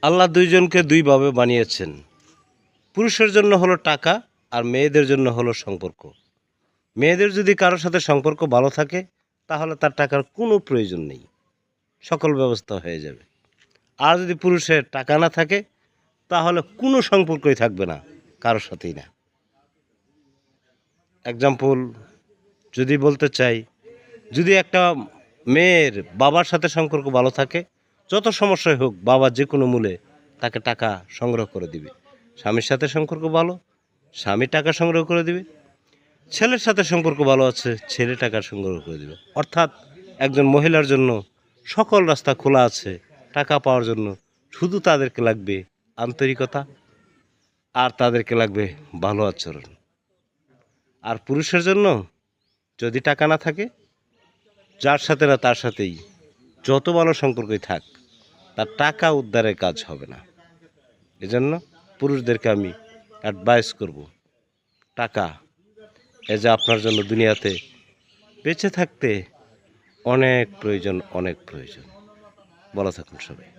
আল্লাহ দুইজনকে দুইভাবে বানিয়েছেন। পুরুষের জন্য হলো টাকা আর মেয়েদের জন্য হলো সম্পর্ক। মেয়েদের যদি কারোর সাথে সম্পর্ক ভালো থাকে তাহলে তার টাকার কোনো প্রয়োজন নেই, সকল ব্যবস্থা হয়ে যাবে। আর যদি পুরুষের টাকা না থাকে তাহলে কোনো সম্পর্কই থাকবে না, কারোর সাথেই না। এক্সাম্পল যদি বলতে চাই, যদি একটা মেয়ের বাবার সাথে সম্পর্ক ভালো থাকে, যত সমস্যাই হোক বাবা যে কোনো মূল্যে তাকে টাকা সংগ্রহ করে দিবে। স্বামীর সাথে সম্পর্ক ভালো, স্বামী টাকা সংগ্রহ করে দিবে। ছেলের সাথে সম্পর্ক ভালো আছে, ছেলে টাকা সংগ্রহ করে দিবে। অর্থাৎ একজন মহিলার জন্য সকল রাস্তা খোলা আছে টাকা পাওয়ার জন্য। শুধু তাদেরকে লাগবে আন্তরিকতা, আর তাদেরকে লাগবে ভালো আচরণ। আর পুরুষের জন্য যদি টাকা না থাকে, যার সাথে না তার সাথেই যত ভালো সম্পর্কই থাক, তার টাকা উদ্ধারের কাজ হবে না। এজন্য পুরুষদেরকে আমি অ্যাডভাইস করব, টাকা যে আপনার জন্য দুনিয়াতে বেঁচে থাকতে অনেক প্রয়োজন, অনেক প্রয়োজন। ভালো থাকুন সবাই।